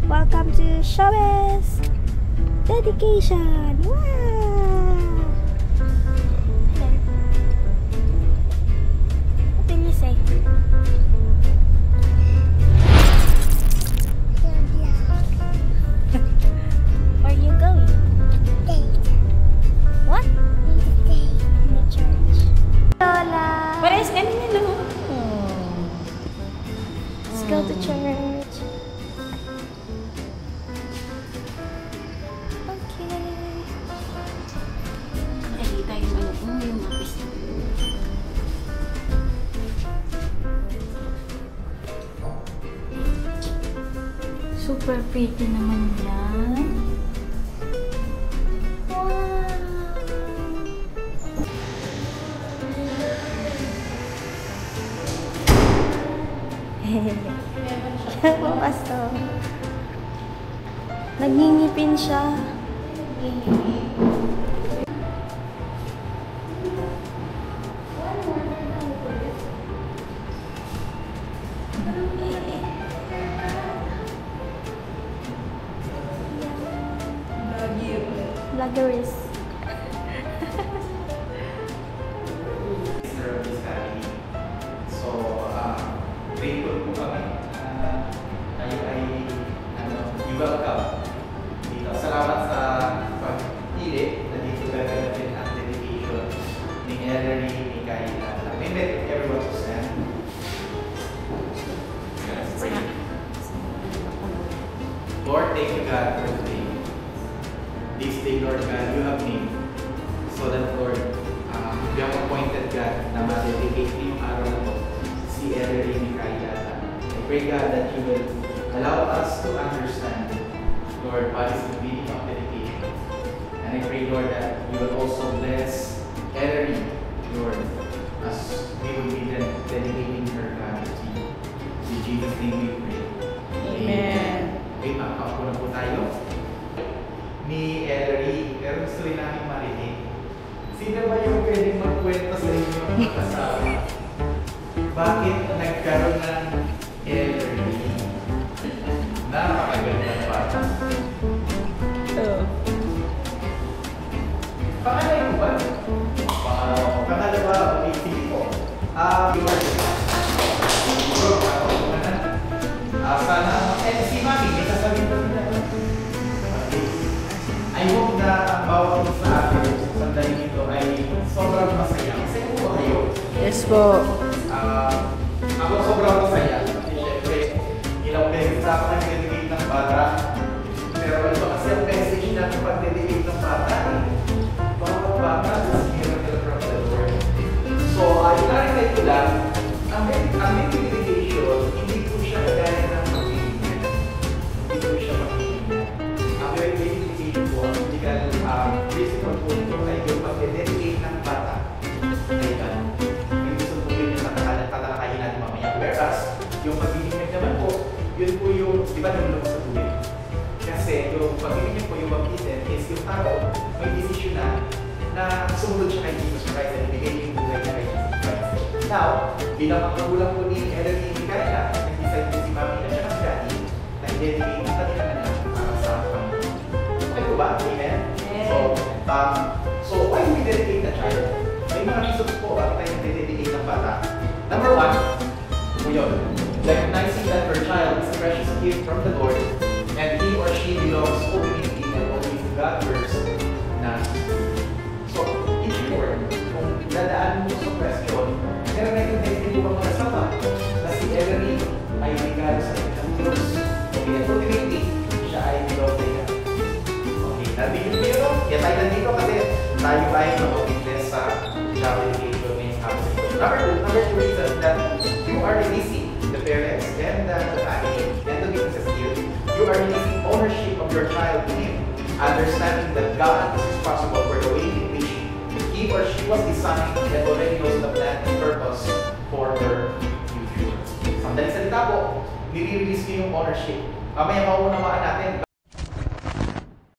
Welcome to Showes dedication. Wow! What did you say? Where are you going? What? In the church. Lola! Parehas ka nila, no? Let's go to church. Okay. Ay, tayo sa loob mo yung mapis. Super pretty naman yan. Pasto. Nagngingipin siya. Vloggerist. Grateful po kami kayo ay welcome dito. Salamat sa pag-pili na dito gagawin ang dedication ni Ellery, ni Kayla. May invite everyone to stand. Lord, thank you God for today. This day, Lord God, you have made so that, Lord, you have appointed God na ma-dedicate yung araw na to. Si Ellery, ni Kayla. I pray God that you will allow us to understand, Lord, what is the meaning of dedication. And I pray, Lord, that you will also bless Ellery, Lord, as we will be dedicating her God to you. In Jesus' name we pray. Amen. Okay, makakaupo na po tayo. Ni Ellery, pero gusto rin namin marinig. Sino ba yung pwedeng magkwento sa inyo mag-asawa? Bakit nagkaroon ng Ellery? Napakaganda na bata. Pangalay mo ba? Pangalawa, ulitin ko. Sana, si Mami, may sasabihin ba nila? I hope na ang bawat sa akin sa sandali ito ay sobrang masaya. Kasi po kayo. Yes po. Ako sobrang masaya. Siyempre, ilang beses na ako nag-dedicate ng bata. Pero ito kasi ang message na pag-dedicate ng bata, bawat bata is miracle from the Lord. So, i-clarify ko lang, ang dedication, hindi po siya gaya ng pag-ibig. Hindi po siya pag-ibig. Ang dedication po, ang principle po ito ay yung pag-dedicate ng bata. Ay gano'n. Yung pag-ibig naman po, yun po yung, di ba, nalulong sa tuwid? Kasi yung pag-ibig po, yung baptism is yung tao may desisyon na sumunod siya kay Jesus Christ at ibigay yung buhay niya kay Jesus Christ. Now, bilang ang magulang po ni Ellery, ni Kayla, nag-decide po si Mami at siya si Daddy na i-dedicate ang kanila anak para sa Panginoon. Okay po ba? Amen? So why do we dedicate the child? May mga reasons po bakit tayo nag-dedicate ng bata. Number one, po yun. Recognizing that her child is a precious gift from the Lord and he or she belongs ultimately and always to God first. So, ensure, kung dadaan mo sa question, pero recognize din mo mag-asawa na si Ellery ay regalo sa inyong Diyos. Okay, and ultimately, siya ay belong kay God. Okay, nandito dito. Kaya tayo nandito kasi tayo ay mag-witness sa child dedication ngayong hapon. Number two reason that you are releasing the parents and the family and the witnesses here. You are releasing ownership of your child to Him, understanding that God is responsible for the way in which he or she was designed and already knows the plan and purpose for her future. Sandali salita po, nire-release ko yung ownership. Mamaya mauunawaan natin